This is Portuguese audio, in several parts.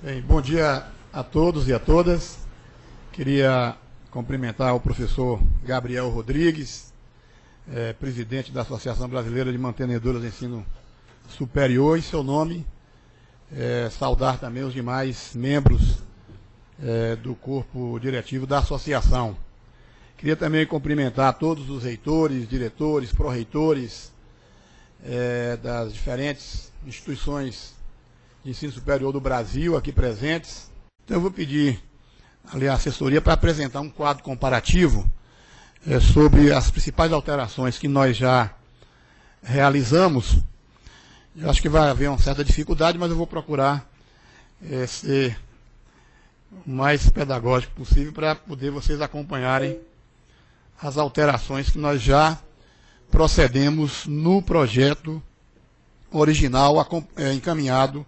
Bem, bom dia a todos e a todas. Queria cumprimentar o professor Gabriel Rodrigues, presidente da Associação Brasileira de Mantenedoras de Ensino Superior, em seu nome, saudar também os demais membros do corpo diretivo da associação. Queria também cumprimentar todos os reitores, diretores, pró-reitores das diferentes instituições de ensino superior do Brasil aqui presentes. Então eu vou pedir ali a assessoria para apresentar um quadro comparativo sobre as principais alterações que nós já realizamos. Eu acho que vai haver uma certa dificuldade, mas eu vou procurar ser o mais pedagógico possível para poder vocês acompanharem as alterações que nós já procedemos no projeto original encaminhado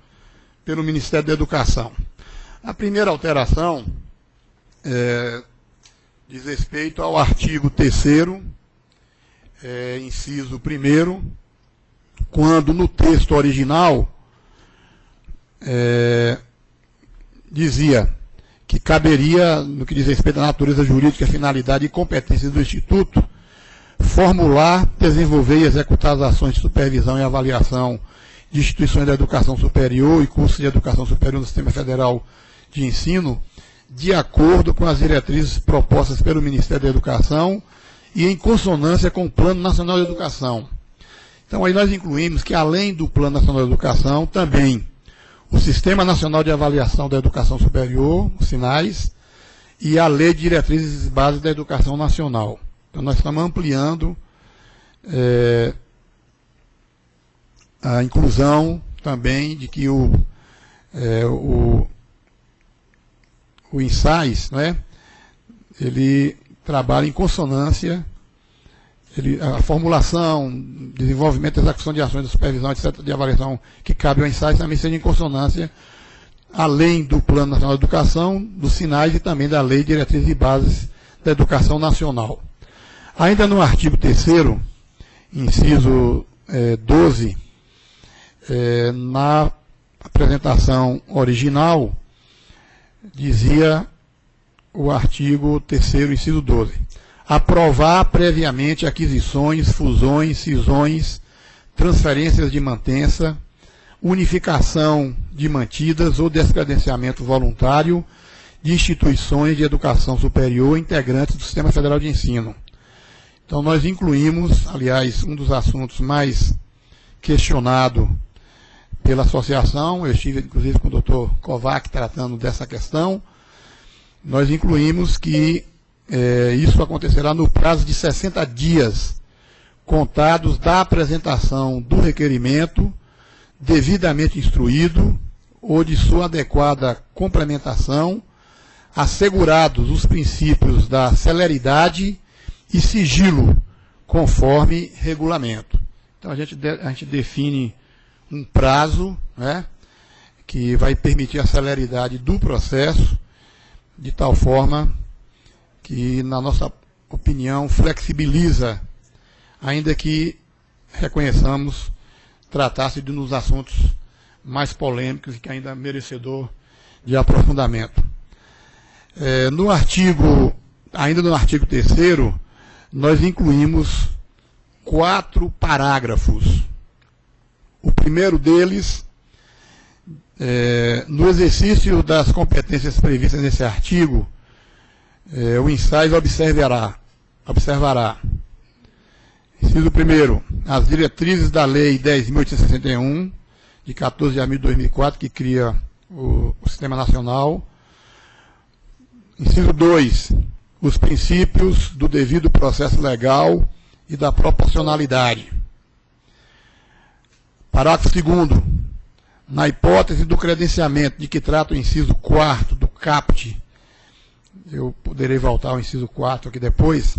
pelo Ministério da Educação. A primeira alteração diz respeito ao artigo 3º, inciso 1º, quando no texto original dizia que caberia, no que diz respeito à natureza jurídica, finalidade e competência do Instituto, formular, desenvolver e executar as ações de supervisão e avaliação de instituições da educação superior e cursos de educação superior no Sistema Federal de Ensino, de acordo com as diretrizes propostas pelo Ministério da Educação e em consonância com o Plano Nacional de Educação. Então, aí nós incluímos que, além do Plano Nacional de Educação, também o Sistema Nacional de Avaliação da Educação Superior, os SINAES, e a Lei de Diretrizes e Bases da Educação Nacional. Então, nós estamos ampliando a inclusão também de que o INSAES, ele trabalha em consonância, a formulação, desenvolvimento e execução de ações de supervisão, etc., de avaliação que cabe ao INSAES também seja em consonância, além do Plano Nacional de Educação, dos SINAES e também da Lei de Diretrizes e Bases da Educação Nacional. Ainda no artigo 3º, inciso 12, na apresentação original, dizia o artigo 3º, inciso 12, aprovar previamente aquisições, fusões, cisões, transferências de mantença, unificação de mantidas ou descredenciamento voluntário de instituições de educação superior integrantes do Sistema Federal de Ensino. Então, nós incluímos, aliás, um dos assuntos mais questionado pela associação, eu estive, inclusive, com o Dr. Kovac tratando dessa questão, nós incluímos que isso acontecerá no prazo de 60 dias, contados da apresentação do requerimento, devidamente instruído, ou de sua adequada complementação, assegurados os princípios da celeridade e sigilo, conforme regulamento. Então, a gente define um prazo, que vai permitir a celeridade do processo, de tal forma que, na nossa opinião, flexibiliza, ainda que reconheçamos tratar-se de um dos assuntos mais polêmicos e que ainda é merecedor de aprofundamento. Ainda no artigo 3º, nós incluímos 4 parágrafos. O primeiro deles, no exercício das competências previstas nesse artigo, o INSAES observará, inciso 1º, as diretrizes da Lei 10.861, de 14 de abril de 2004, que cria o Sistema Nacional. Inciso 2, os princípios do devido processo legal e da proporcionalidade. Parágrafo 2º, na hipótese do credenciamento de que trata o inciso 4º do CAPT, eu poderei voltar ao inciso 4º aqui depois,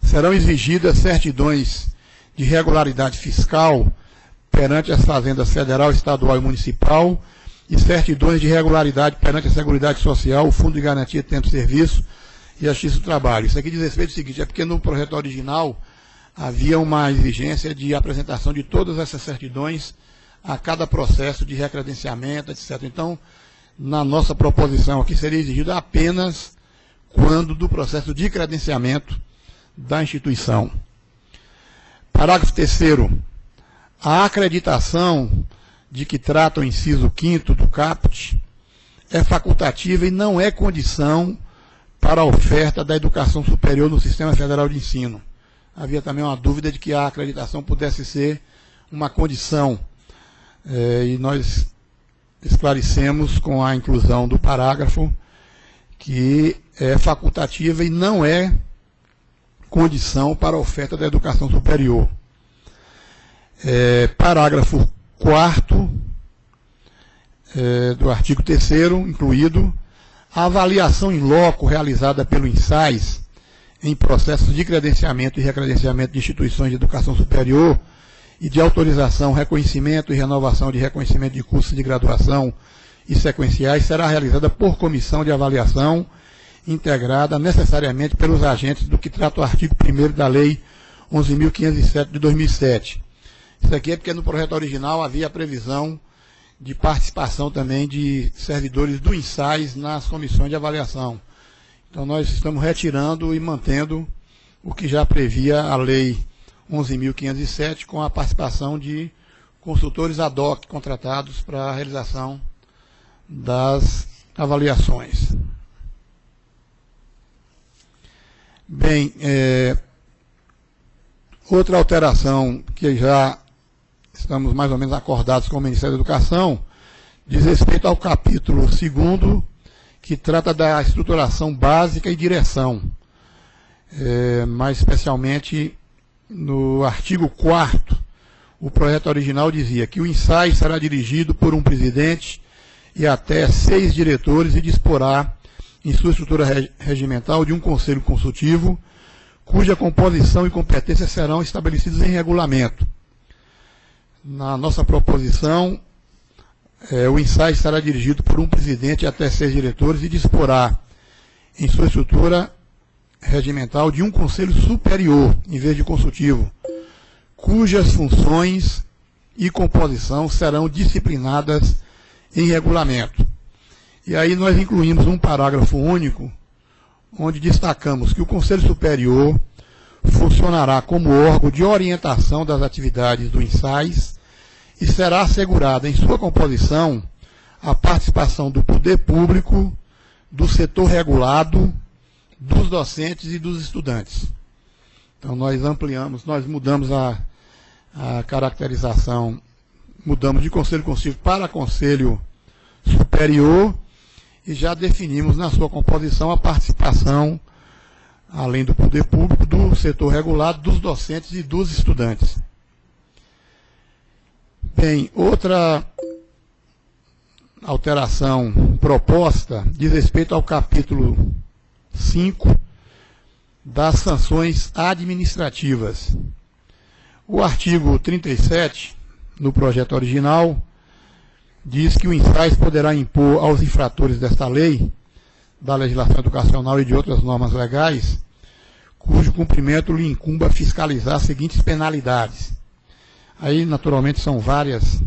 serão exigidas certidões de regularidade fiscal perante as fazendas federal, estadual e municipal e certidões de regularidade perante a Seguridade Social, o Fundo de Garantia de Tempo de Serviço e a Justiça do Trabalho. Isso aqui diz respeito ao seguinte, é porque no projeto original havia uma exigência de apresentação de todas essas certidões a cada processo de recredenciamento, etc. Então, na nossa proposição aqui, seria exigido apenas quando do processo de credenciamento da instituição. Parágrafo 3º. A acreditação de que trata o inciso 5º do caput é facultativa e não é condição para a oferta da educação superior no Sistema Federal de Ensino. Havia também uma dúvida de que a acreditação pudesse ser uma condição, e nós esclarecemos com a inclusão do parágrafo que é facultativa e não é condição para a oferta da educação superior. Parágrafo 4º do artigo 3º, incluído, a avaliação em loco realizada pelo INSAES em processos de credenciamento e recredenciamento de instituições de educação superior e de autorização, reconhecimento e renovação de reconhecimento de cursos de graduação e sequenciais será realizada por comissão de avaliação integrada necessariamente pelos agentes do que trata o artigo 1º da Lei 11.507 de 2007. Isso aqui é porque no projeto original havia a previsão de participação também de servidores do INSAES nas comissões de avaliação. Então nós estamos retirando e mantendo o que já previa a Lei 11.507, com a participação de consultores ad hoc contratados para a realização das avaliações. Bem, outra alteração que já estamos mais ou menos acordados com o Ministério da Educação diz respeito ao capítulo 2º, que trata da estruturação básica e direção. Mais especialmente no artigo 4º, o projeto original dizia que o INSAES será dirigido por um presidente e até 6 diretores e disporá em sua estrutura regimental de um conselho consultivo, cuja composição e competência serão estabelecidas em regulamento. Na nossa proposição, o INSAES será dirigido por um presidente e até 6 diretores e disporá em sua estrutura regimental de um conselho superior, em vez de consultivo, cujas funções e composição serão disciplinadas em regulamento. E aí nós incluímos um parágrafo único, onde destacamos que o Conselho Superior funcionará como órgão de orientação das atividades do INSAES e será assegurada em sua composição a participação do poder público, do setor regulado, dos docentes e dos estudantes. Então nós ampliamos, nós mudamos a caracterização, mudamos de Conselho Consultivo para Conselho Superior e já definimos na sua composição a participação, além do poder público, do setor regulado, dos docentes e dos estudantes. Bem, outra alteração proposta diz respeito ao capítulo 5 das sanções administrativas. O artigo 37, no projeto original, diz que o INSAES poderá impor aos infratores desta lei, da legislação educacional e de outras normas legais, cujo cumprimento lhe incumba fiscalizar as seguintes penalidades. Aí, naturalmente, são várias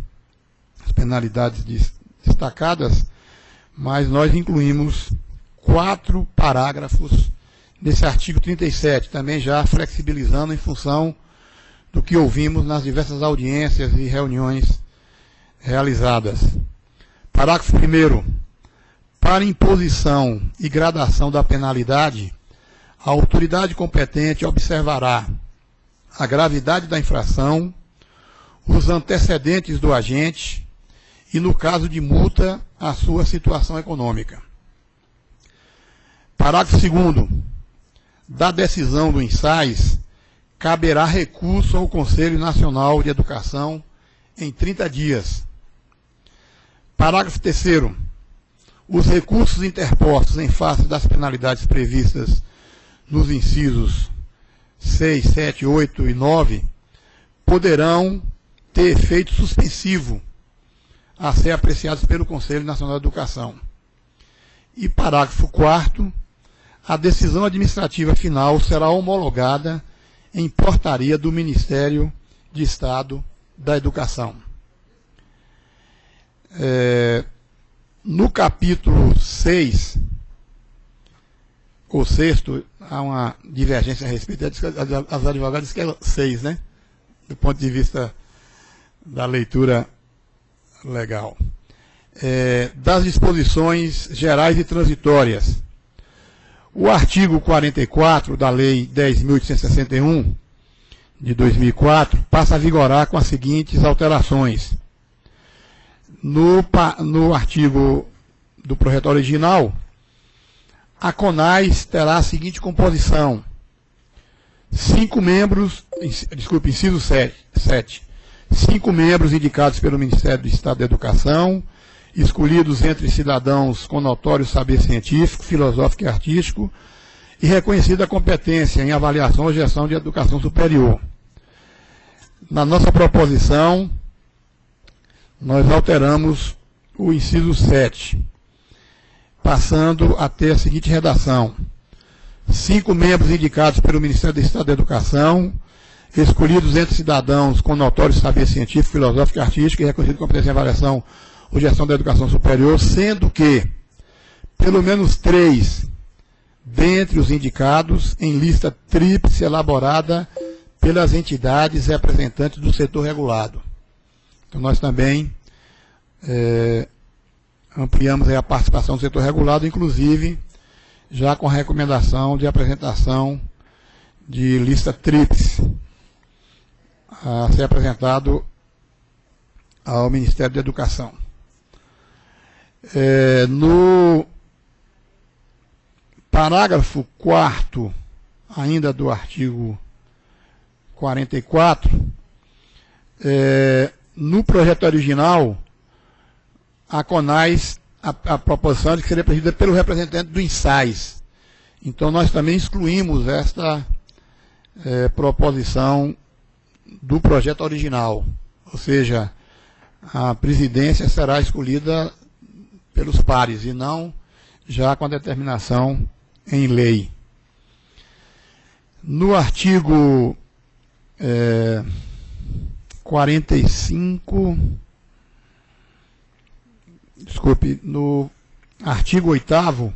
as penalidades destacadas, mas nós incluímos 4 parágrafos desse artigo 37, também já flexibilizando em função do que ouvimos nas diversas audiências e reuniões realizadas. Parágrafo 1º. Para imposição e gradação da penalidade, a autoridade competente observará a gravidade da infração, os antecedentes do agente e, no caso de multa, a sua situação econômica. Parágrafo 2º. Da decisão do INSAES, caberá recurso ao Conselho Nacional de Educação em 30 dias. Parágrafo 3º. Os recursos interpostos em face das penalidades previstas nos incisos 6, 7, 8 e 9 poderão ter efeito suspensivo a ser apreciados pelo Conselho Nacional de Educação. E parágrafo 4º. A decisão administrativa final será homologada em portaria do Ministério de Estado da Educação. No capítulo 6, ou sexto, há uma divergência a respeito, as advogadas dizem que é 6, né? Do ponto de vista da leitura legal. Das disposições gerais e transitórias. O artigo 44 da Lei 10.861, de 2004, passa a vigorar com as seguintes alterações. No artigo do projeto original, a CONAS terá a seguinte composição: 5 membros, inciso 7, 5 membros indicados pelo Ministério do Estado da Educação, escolhidos entre cidadãos com notório saber científico, filosófico e artístico, e reconhecida competência em avaliação ou gestão de educação superior. Na nossa proposição, nós alteramos o inciso 7, passando a ter a seguinte redação: 5 membros indicados pelo Ministério do Estado da Educação, escolhidos entre cidadãos com notório saber científico, filosófico e artístico, e reconhecido competência em avaliação ou gestão da educação superior, sendo que pelo menos 3 dentre os indicados em lista tríplice elaborada pelas entidades representantes do setor regulado. Então nós também ampliamos a participação do setor regulado, inclusive já com a recomendação de apresentação de lista tríplice a ser apresentado ao Ministério da Educação. No parágrafo 4º, ainda do artigo 44, no projeto original, a CONAS, a proposição de que seria presidida pelo representante do INSAES. Então, nós também excluímos esta proposição do projeto original. Ou seja, a presidência será escolhida pelos pares e não já com a determinação em lei. No artigo 45, no artigo 8º,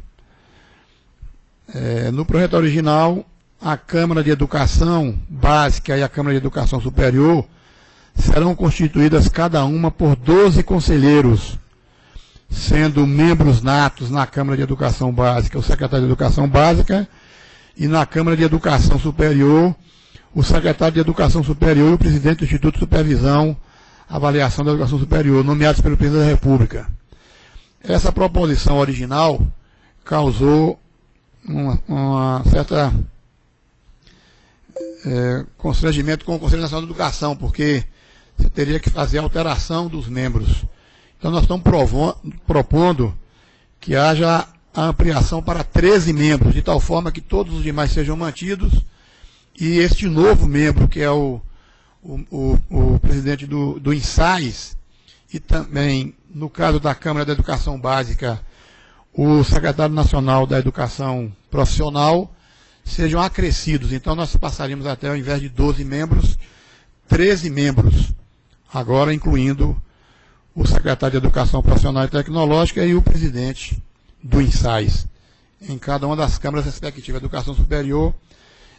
no projeto original, a Câmara de Educação Básica e a Câmara de Educação Superior serão constituídas cada uma por 12 conselheiros, sendo membros natos na Câmara de Educação Básica o secretário de Educação Básica e na Câmara de Educação Superior o secretário de Educação Superior e o presidente do Instituto de Supervisão, Avaliação da Educação Superior, nomeados pelo Presidente da República. Essa proposição original causou uma certa constrangimento com o Conselho Nacional de Educação, porque você teria que fazer a alteração dos membros. Então nós estamos propondo que haja a ampliação para 13 membros, de tal forma que todos os demais sejam mantidos, e este novo membro, que é o presidente do INSAES, e também, no caso da Câmara da Educação Básica, o secretário nacional da Educação Profissional, sejam acrescidos. Então nós passaríamos até, ao invés de 12 membros, 13 membros, agora incluindo o secretário de Educação Profissional e Tecnológica e o presidente do INSAES, em cada uma das câmaras respectivas, Educação Superior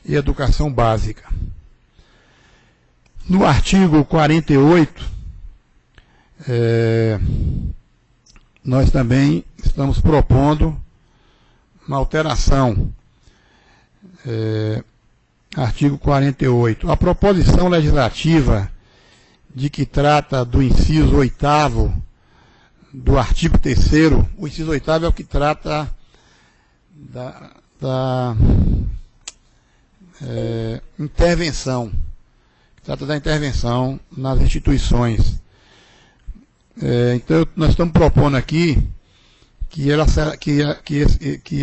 e Educação Básica. No artigo 48, nós também estamos propondo uma alteração. Artigo 48. A proposição legislativa de que trata do inciso 8º do artigo 3º, o inciso 8º é o que trata da intervenção, trata da intervenção nas instituições. Então, nós estamos propondo aqui que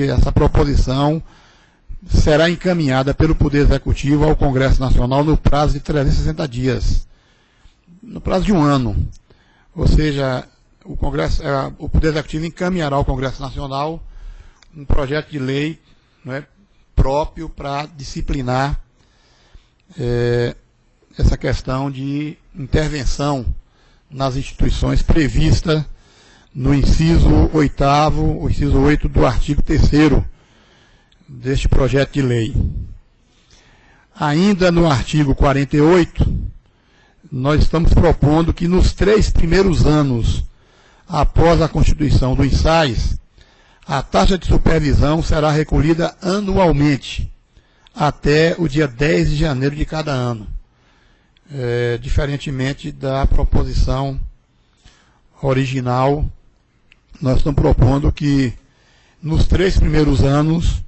essa proposição será encaminhada pelo Poder Executivo ao Congresso Nacional no prazo de 360 dias, no prazo de um ano. Ou seja, o Poder Executivo encaminhará ao Congresso Nacional um projeto de lei, né, próprio para disciplinar essa questão de intervenção nas instituições prevista no inciso 8º, o inciso 8 do artigo 3º deste projeto de lei. Ainda no artigo 48, nós estamos propondo que nos 3 primeiros anos após a constituição do INSAES, a taxa de supervisão será recolhida anualmente, até o dia 10 de janeiro de cada ano, diferentemente da proposição original. Nós estamos propondo que nos 3 primeiros anos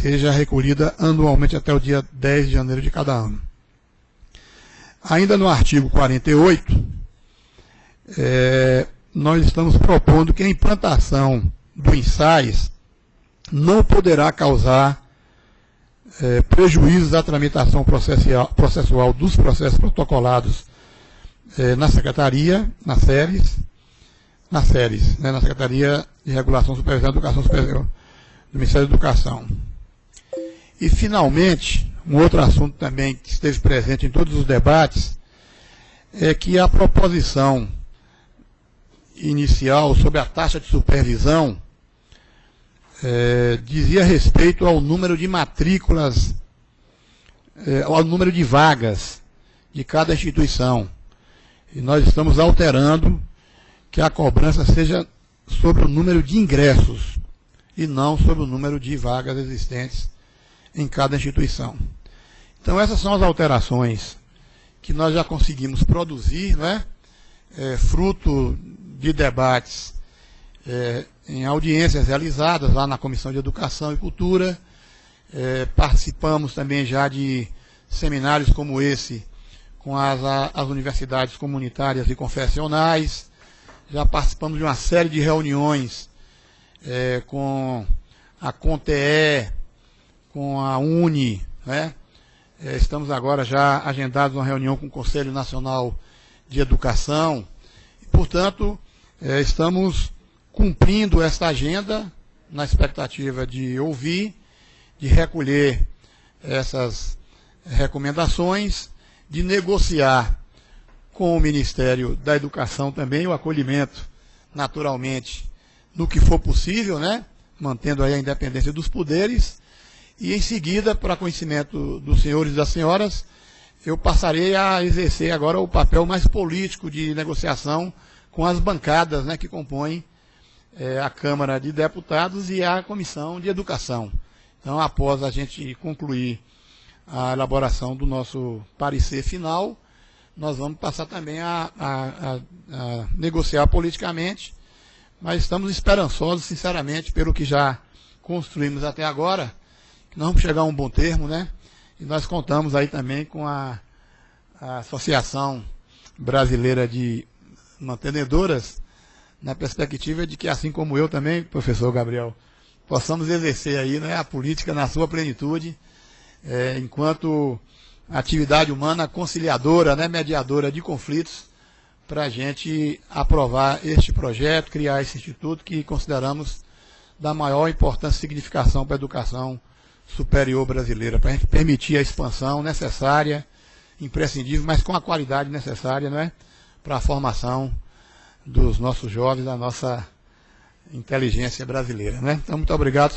seja recolhida anualmente até o dia 10 de janeiro de cada ano. Ainda no artigo 48, nós estamos propondo que a implantação do INSAES não poderá causar prejuízos à tramitação processual dos processos protocolados na Secretaria, na Secretaria de Regulação Supervisão da Educação Superior do Ministério da Educação. E, finalmente, um outro assunto também que esteve presente em todos os debates é que a proposição inicial sobre a taxa de supervisão dizia respeito ao número de matrículas, ao número de vagas de cada instituição. E nós estamos alterando que a cobrança seja sobre o número de ingressos e não sobre o número de vagas existentes em cada instituição. Então, essas são as alterações que nós já conseguimos produzir, né? Fruto de debates em audiências realizadas lá na Comissão de Educação e Cultura. Participamos também já de seminários como esse com as universidades comunitárias e confessionais. Já participamos de uma série de reuniões com a CONTE, com a UNE, né? Estamos agora já agendados uma reunião com o Conselho Nacional de Educação. E, portanto, estamos cumprindo esta agenda na expectativa de ouvir, de recolher essas recomendações, de negociar com o Ministério da Educação também o acolhimento, naturalmente, no que for possível, né? Mantendo aí a independência dos poderes. E, em seguida, para conhecimento dos senhores e das senhoras, eu passarei a exercer agora o papel mais político de negociação com as bancadas, né, que compõem a Câmara de Deputados e a Comissão de Educação. Então, após a gente concluir a elaboração do nosso parecer final, nós vamos passar também a negociar politicamente, mas estamos esperançosos, sinceramente, pelo que já construímos até agora, que nós vamos chegar a um bom termo, né? E nós contamos aí também com a Associação Brasileira de Mantenedoras, na perspectiva de que, assim como eu também, professor Gabriel, possamos exercer aí, né, a política na sua plenitude, enquanto atividade humana conciliadora, né, mediadora de conflitos, para a gente aprovar este projeto, criar esse instituto que consideramos da maior importância e significação para a educação superior brasileira, para a gente permitir a expansão necessária, imprescindível, mas com a qualidade necessária, né, para a formação dos nossos jovens, da nossa inteligência brasileira, né? Então, muito obrigado.